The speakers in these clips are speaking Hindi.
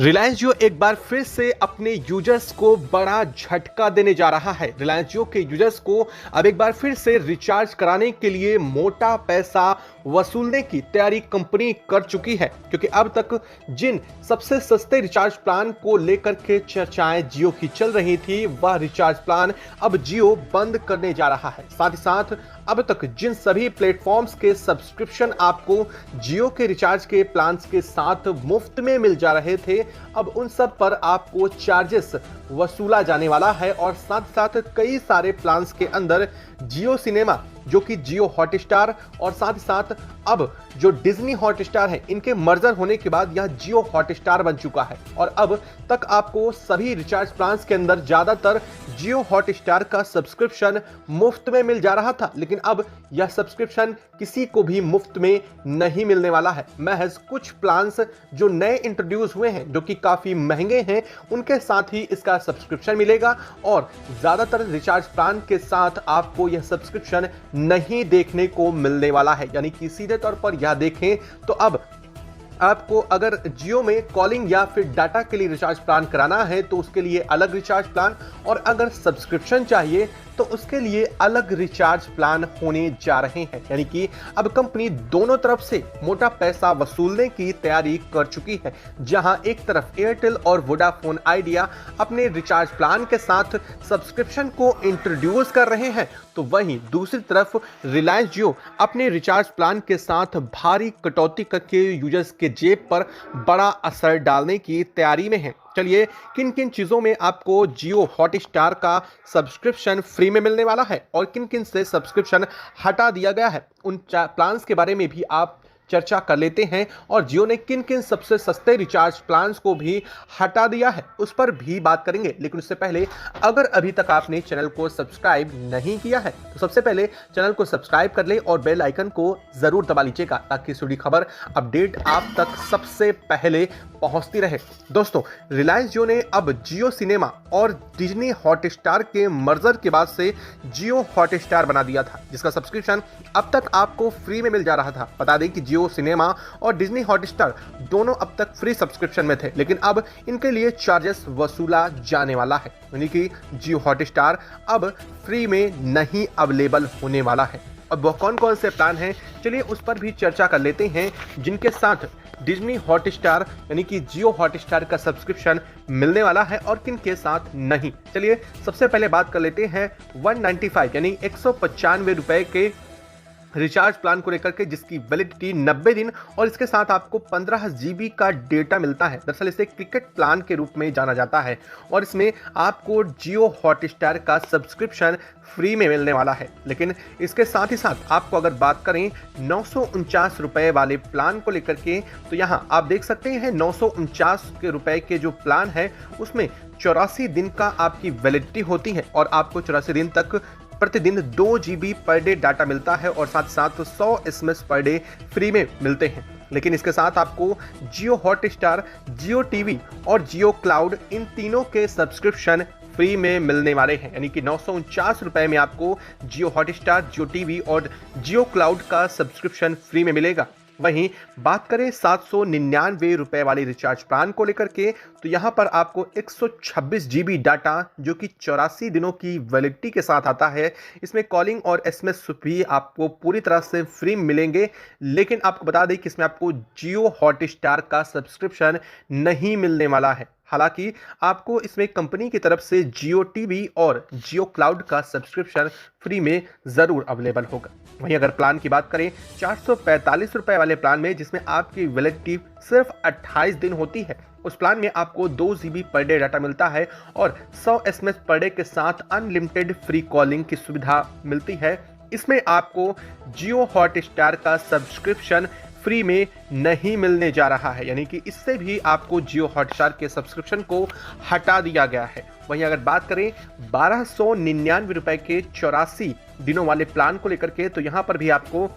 रिलायंस जियो एक बार फिर से अपने यूजर्स को बड़ा झटका देने जा रहा है। रिलायंस जियो के यूजर्स को अब एक बार फिर से रिचार्ज कराने के लिए मोटा पैसा वसूलने की तैयारी कंपनी कर चुकी है, क्योंकि अब तक जिन सबसे सस्ते रिचार्ज प्लान को लेकर के चर्चाएं जियो की चल रही थी, वह रिचार्ज प्लान अब जियो बंद करने जा रहा है। साथ ही साथ अब तक जिन सभी प्लेटफॉर्म्स के सब्सक्रिप्शन आपको जियो के रिचार्ज के प्लान्स के साथ मुफ्त में मिल जा रहे थे, अब उन सब पर आपको चार्जेस वसूला जाने वाला है। और साथ साथ कई सारे प्लान्स के अंदर जियो सिनेमा, जो कि जियो हॉटस्टार, और साथ ही साथ अब जो डिज्नी हॉटस्टार है, इनके मर्जर होने के बाद यह जियो हॉटस्टार बन चुका है। और अब तक आपको सभी रिचार्ज प्लान्स के अंदर ज्यादातर जियो हॉटस्टार का सब्सक्रिप्शन मुफ्त में मिल जा रहा था, लेकिन अब यह सब्सक्रिप्शन किसी को भी मुफ्त में नहीं मिलने वाला है। महज कुछ प्लान्स जो नए इंट्रोड्यूस हुए हैं, जो कि काफी महंगे हैं, उनके साथ ही इसका सब्सक्रिप्शन मिलेगा। और ज्यादातर रिचार्ज प्लान के साथ आपको यह सब्सक्रिप्शन नहीं देखने को मिलने वाला है। यानी कि सीधे तौर पर यह देखें तो अब आपको अगर जियो में कॉलिंग या फिर डाटा के लिए रिचार्ज प्लान कराना है तो उसके लिए अलग रिचार्ज प्लान, और अगर सब्सक्रिप्शन चाहिए तो उसके लिए अलग रिचार्ज प्लान होने जा रहे हैं। यानी कि अब कंपनी दोनों तरफ से मोटा पैसा वसूलने की तैयारी कर चुकी है। जहां एक तरफ एयरटेल और वोडाफोन आइडिया अपने रिचार्ज प्लान के साथ सब्सक्रिप्शन को इंट्रोड्यूस कर रहे हैं, तो वहीं दूसरी तरफ रिलायंस जियो अपने रिचार्ज प्लान के साथ भारी कटौती करके यूजर्स के जेब पर बड़ा असर डालने की तैयारी में है। चलिए, किन किन चीजों में आपको जियो हॉटस्टार का सब्सक्रिप्शन फ्री में मिलने वाला है और किन किन से सब्सक्रिप्शन हटा दिया गया है, उन प्लान्स के बारे में भी आप चर्चा कर लेते हैं। और जियो ने किन किन सबसे सस्ते रिचार्ज प्लान्स को भी हटा दिया है, उस पर भी बात करेंगे। लेकिन उससे पहले अगर अभी तक आपने चैनल को सब्सक्राइब नहीं किया है तो सबसे पहले चैनल को सब्सक्राइब कर ले और बेल आइकन को जरूर दबा लीजिएगा, ताकि जुड़ी खबर अपडेट आप तक सबसे पहले पहुंचती रहे। दोस्तों, रिलायंस जियो ने अब जियो सिनेमा और डिज्नी हॉटस्टार के मर्जर के बाद से जियो हॉटस्टार बना दिया था, जिसका सब्सक्रिप्शन अब तक आपको फ्री में मिल जा रहा था। बता दें कि जियो सिनेमा और डिज्नी हॉटस्टार दोनों अब तक फ्री सब्सक्रिप्शन में थे, लेकिन अब इनके लिए चार्जेस वसूला जाने वाला है। यानी कि जियो हॉटस्टार अब फ्री में नहीं अवेलेबल होने वाला है। अब वो कौन कौन से प्लान हैं, चलिए उस पर भी चर्चा कर लेते हैं, जिनके साथ डिज्नी हॉटस्टार यानी कि जियो हॉटस्टार का सब्सक्रिप्शन मिलने वाला है और किन के साथ नहीं। चलिए सबसे पहले बात कर लेते हैं 195 यानी 195 रुपए के रिचार्ज प्लान को लेकर के, जिसकी वैलिडिटी 90 दिन और इसके साथ आपको 15 GB का डेटा मिलता है। दरअसल इसे क्रिकेट प्लान के रूप में जाना जाता है और इसमें आपको जियो हॉटस्टार का सब्सक्रिप्शन फ्री में मिलने वाला है। लेकिन इसके साथ ही साथ आपको अगर बात करें 949 रुपए वाले प्लान को लेकर के, तो यहाँ आप देख सकते हैं 949 के रुपए के जो प्लान है उसमें 84 दिन का आपकी वैलिडिटी होती है और आपको 84 दिन तक प्रतिदिन 2 GB पर डे डाटा मिलता है और साथ साथ 100 SMS पर डे फ्री में मिलते हैं। लेकिन इसके साथ आपको जियो हॉटस्टार, जियो टीवी और जियो क्लाउड, इन तीनों के सब्सक्रिप्शन फ्री में मिलने वाले हैं। यानी कि 949 रुपए में आपको जियो हॉटस्टार, जियो टीवी और जियो क्लाउड का सब्सक्रिप्शन फ्री में मिलेगा। वहीं बात करें 799 रुपए वाली रिचार्ज प्लान को लेकर के, तो यहां पर आपको 126 GB डाटा, जो कि 84 दिनों की वैलिडिटी के साथ आता है। इसमें कॉलिंग और SMS भी आपको पूरी तरह से फ्री मिलेंगे। लेकिन आपको बता दें कि इसमें आपको जियो हॉटस्टार का सब्सक्रिप्शन नहीं मिलने वाला है। हालांकि आपको इसमें कंपनी की तरफ से जियो टीवी और जियो क्लाउड का सब्सक्रिप्शन फ्री में जरूर अवेलेबल होगा। वहीं अगर प्लान की बात करें 445 रुपए वाले प्लान में, जिसमें आपकी वैलिडिटी सिर्फ 28 दिन होती है, उस प्लान में आपको 2 GB पर डे डाटा मिलता है और 100 SMS पर डे के साथ अनलिमिटेड फ्री कॉलिंग की सुविधा मिलती है। इसमें आपको जियो हॉटस्टार का सब्सक्रिप्शन फ्री में नहीं मिलने जा रहा है। यानी कि इससे भी आपको जियो हॉटस्टार के सब्सक्रिप्शन को हटा दिया गया है। वहीं अगर बात करें 1299 रुपए के 84 दिनों वाले प्लान को लेकर के, तो यहां पर भी आपको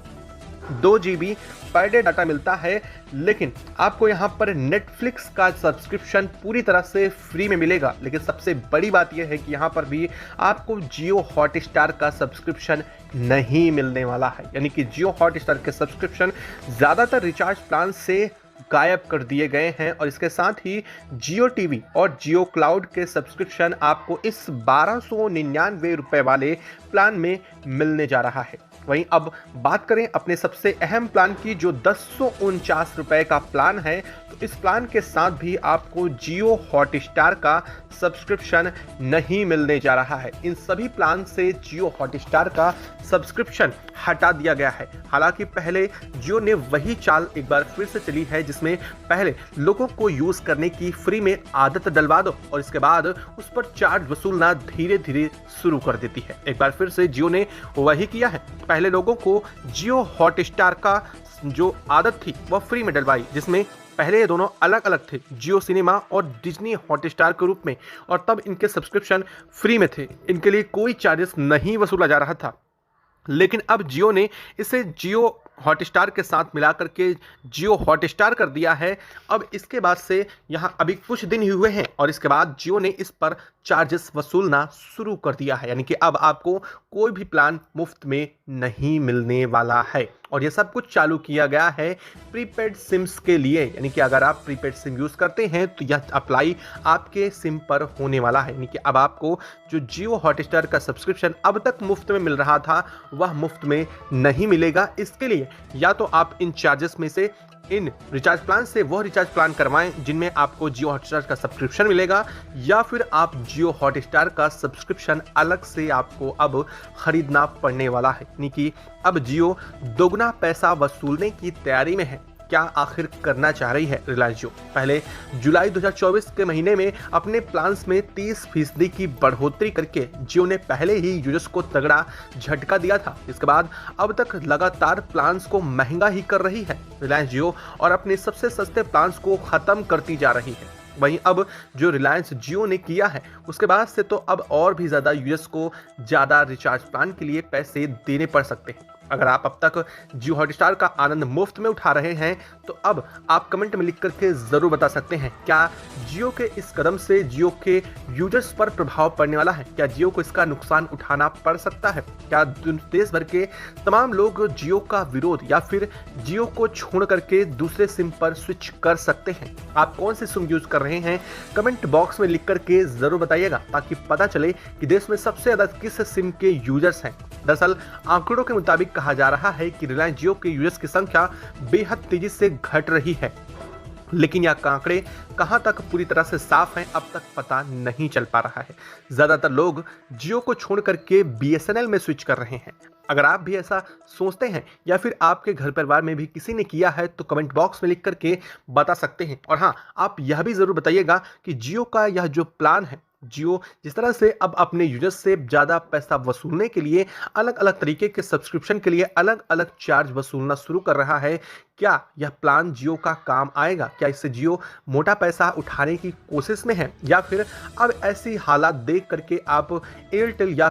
2 GB पर डे डाटा मिलता है, लेकिन आपको यहां पर नेटफ्लिक्स का सब्सक्रिप्शन पूरी तरह से फ्री में मिलेगा। लेकिन सबसे बड़ी बात यह है कि यहां पर भी आपको जियो हॉटस्टार का सब्सक्रिप्शन नहीं मिलने वाला है। यानी कि जियो हॉटस्टार के सब्सक्रिप्शन ज्यादातर रिचार्ज प्लान से गायब कर दिए गए हैं और इसके साथ ही जियो टीवी और जियो क्लाउड के सब्सक्रिप्शन आपको इस 1299 रुपए वाले प्लान में मिलने जा रहा है। वहीं अब बात करें अपने सबसे अहम प्लान की, जो 1049 रुपए का प्लान है, तो इस प्लान के साथ भी आपको जियो हॉटस्टार का सब्सक्रिप्शन नहीं मिलने जा रहा है। इन सभी प्लान से जियो हॉटस्टार का सब्सक्रिप्शन हटा दिया गया है। हालांकि पहले जियो ने वही चाल एक बार फिर से चली है, जिसमें पहले लोगों को यूज करने की फ्री में आदत डलवा दो और इसके बाद उस पर चार्ज वसूलना धीरे धीरे शुरू कर देती है। एक बार फिर से जियो ने वही किया है। पहले लोगों को जियो हॉटस्टार का जो आदत थी वह फ्री में डलवाई, जिसमें पहले ये दोनों अलग अलग थे, जियो सिनेमा और डिज्नी हॉटस्टार के रूप में, और तब इनके सब्सक्रिप्शन फ्री में थे। इनके लिए कोई चार्जेस नहीं वसूला जा रहा था। लेकिन अब जियो ने इसे जियो हॉटस्टार के साथ मिलाकर के जियो हॉटस्टार कर दिया है। अब इसके बाद से यहाँ अभी कुछ दिन ही हुए हैं और इसके बाद जियो ने इस पर चार्जेस वसूलना शुरू कर दिया है, यानी कि अब आपको कोई भी प्लान मुफ्त में नहीं मिलने वाला है। और ये सब कुछ चालू किया गया है प्रीपेड सिम्स के लिए, यानी कि अगर आप प्रीपेड सिम यूज़ करते हैं तो यह अप्लाई आपके सिम पर होने वाला है। यानी कि अब आपको जो जियो हॉटस्टार का सब्सक्रिप्शन अब तक मुफ्त में मिल रहा था वह मुफ्त में नहीं मिलेगा। इसके लिए या तो आप इन चार्जेस में से इन रिचार्ज प्लान से वह रिचार्ज प्लान करवाएं जिनमें आपको जियो हॉटस्टार का सब्सक्रिप्शन मिलेगा, या फिर आप जियो हॉटस्टार का सब्सक्रिप्शन अलग से आपको अब खरीदना पड़ने वाला है। यानी कि अब जियो दोगुना पैसा वसूलने की तैयारी में है। क्या आखिर करना चाह रही है रिलायंस जियो? पहले जुलाई 2024 के महीने में अपने प्लान्स में 30% की बढ़ोतरी करके जियो ने पहले ही यूजर्स को तगड़ा झटका दिया था। इसके बाद अब तक लगातार प्लान्स को महंगा ही कर रही है रिलायंस जियो और अपने सबसे सस्ते प्लान्स को खत्म करती जा रही है। वहीं अब जो रिलायंस जियो ने किया है उसके बाद से तो अब और भी ज़्यादा यूजर्स को ज़्यादा रिचार्ज प्लान के लिए पैसे देने पड़ सकते हैं। अगर आप अब तक जियो हॉटस्टार का आनंद मुफ्त में उठा रहे हैं तो अब आप कमेंट में लिख करके ज़रूर बता सकते हैं, क्या जियो के इस कदम से जियो के यूजर्स पर प्रभाव पड़ने वाला है? क्या जियो को इसका नुकसान उठाना पड़ सकता है? क्या देश भर के तमाम लोग जियो का विरोध या फिर जियो को छोड़ करके दूसरे सिम पर स्विच कर सकते हैं? आप कौन सी सिम यूज कर रहे हैं कमेंट बॉक्स में लिख करके ज़रूर बताइएगा, ताकि पता चले कि देश में सबसे ज़्यादा किस सिम के यूजर्स हैं। दरअसल आंकड़ों के मुताबिक कहा जा रहा है कि रिलायंस जियो के यूजर्स की संख्या बेहद तेजी से घट रही है, लेकिन यह आंकड़े कहां तक पूरी तरह से साफ हैं अब तक पता नहीं चल पा रहा है। ज्यादातर लोग जियो को छोड़ करके बीएसएनएल में स्विच कर रहे हैं। अगर आप भी ऐसा सोचते हैं या फिर आपके घर परिवार में भी किसी ने किया है तो कमेंट बॉक्स में लिख करके बता सकते हैं। और हाँ, आप यह भी जरूर बताइएगा कि जियो का यह जो प्लान है, जियो जिस तरह से अब अपने यूजर्स से ज़्यादा पैसा वसूलने के लिए अलग अलग तरीके के सब्सक्रिप्शन के लिए अलग अलग चार्ज वसूलना शुरू कर रहा है, क्या यह प्लान जियो का काम आएगा? क्या इससे जियो मोटा पैसा उठाने की कोशिश में है, या फिर अब ऐसी हालात देख करके आप एयरटेल या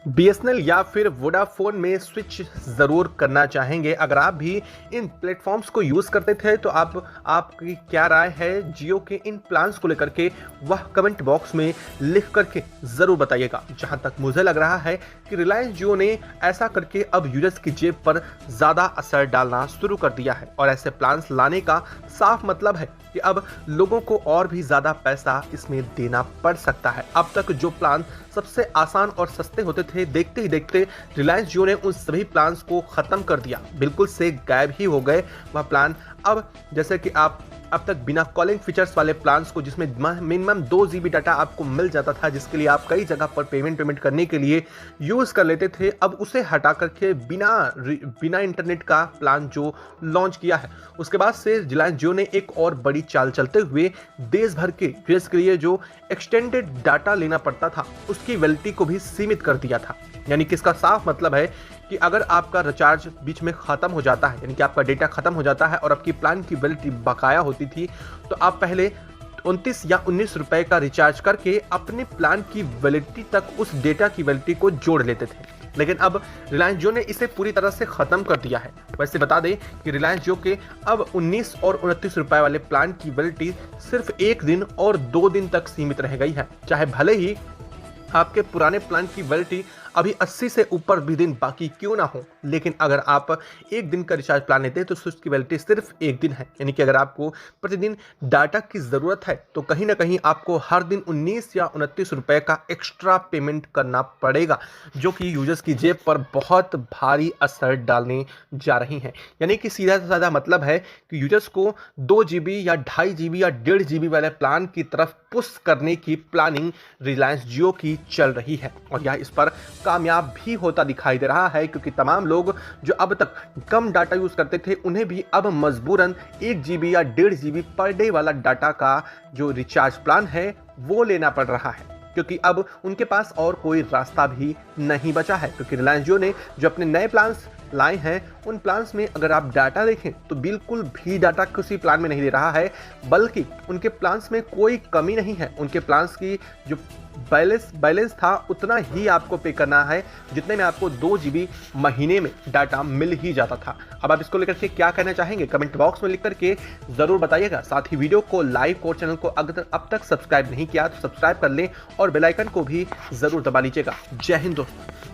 बीएसएनएल या फिर वोडाफोन में स्विच ज़रूर करना चाहेंगे? अगर आप भी इन प्लेटफॉर्म्स को यूज़ करते थे तो आपकी क्या राय है जियो के इन प्लान्स को लेकर के, वह कमेंट बॉक्स में लिख करके ज़रूर बताइएगा। जहां तक मुझे लग रहा है कि रिलायंस जियो ने ऐसा करके अब यूजर्स की जेब पर ज़्यादा असर डालना शुरू कर दिया है और ऐसे प्लान्स लाने का साफ मतलब है कि अब लोगों को और भी ज़्यादा पैसा इसमें देना पड़ सकता है। अब तक जो प्लान सबसे आसान और सस्ते होते थे, देखते ही देखते रिलायंस जियो ने उन सभी प्लान्स को ख़त्म कर दिया, बिल्कुल से गायब ही हो गए वह प्लान। अब जैसे कि आप अब तक बिना कॉलिंग फीचर्स वाले प्लान्स को, जिसमें मिनिमम 2 GB डाटा आपको मिल जाता था, जिसके लिए आप कई जगह पर पेमेंट करने के लिए यूज़ कर लेते थे, अब उसे हटा करके बिना इंटरनेट का प्लान जो लॉन्च किया है, उसके बाद से रिलायंस जियो ने एक और बड़ी चाल चलते हुए देश भर के यूजर्स के लिए जो एक्सटेंडेड डाटा लेना पड़ता था उसकी वैलिडिटी को भी सीमित कर दिया था। यानी कि इसका साफ मतलब है कि अगर आपका रिचार्ज बीच में ख़त्म हो जाता है, यानी कि आपका डेटा ख़त्म हो जाता है और आपकी प्लान की वैलिडिटी बकाया होती थी, तो आप पहले 29 या 19 रुपए का रिचार्ज करके अपने प्लान की वैलिडिटी तक उस डेटा की वैलिडिटी को जोड़ लेते थे। लेकिन अब रिलायंस जियो ने इसे पूरी तरह से ख़त्म कर दिया है। वैसे बता दें कि रिलायंस जियो के अब 19 और 29 रुपए वाले प्लान की वैलिडिटी सिर्फ 1 दिन और 2 दिन तक सीमित रह गई है। चाहे भले ही आपके पुराने प्लान की वैलिडिटी अभी 80 से ऊपर भी दिन बाकी क्यों ना हो, लेकिन अगर आप एक दिन का रिचार्ज प्लान लेते हैं तो उसकी वैलिडिटी सिर्फ एक दिन है। यानी कि अगर आपको प्रतिदिन डाटा की ज़रूरत है तो कहीं ना कहीं आपको हर दिन 19 या 29 रुपए का एक्स्ट्रा पेमेंट करना पड़ेगा, जो कि यूजर्स की जेब पर बहुत भारी असर डालने जा रही है। यानी कि सीधा से साधा मतलब है कि यूजर्स को 2 GB या 2.5 GB या 1.5 GB वाले प्लान की तरफ पुश करने की प्लानिंग रिलायंस जियो की चल रही है और यह इस पर कामयाब भी होता दिखाई दे रहा है, क्योंकि तमाम लोग जो अब तक कम डाटा यूज करते थे उन्हें भी अब मजबूरन 1 GB या 1.5 GB पर डे वाला डाटा का जो रिचार्ज प्लान है वो लेना पड़ रहा है, क्योंकि अब उनके पास और कोई रास्ता भी नहीं बचा है। क्योंकि रिलायंस जियो ने जो अपने नए प्लान्स लाए हैं उन प्लान्स में अगर आप डाटा देखें तो बिल्कुल भी डाटा किसी प्लान में नहीं दे रहा है, बल्कि उनके प्लान्स में कोई कमी नहीं है। उनके प्लान्स की जो बैलेंस था उतना ही आपको पे करना है जितने में आपको 2 GB महीने में डाटा मिल ही जाता था। अब आप इसको लेकर के क्या कहना चाहेंगे कमेंट बॉक्स में लिख करके ज़रूर बताइएगा। साथ ही वीडियो को लाइक और चैनल को अगर अब तक सब्सक्राइब नहीं किया तो सब्सक्राइब कर लें और बेल आइकन को भी ज़रूर दबा लीजिएगा। जय हिंद दोस्तों।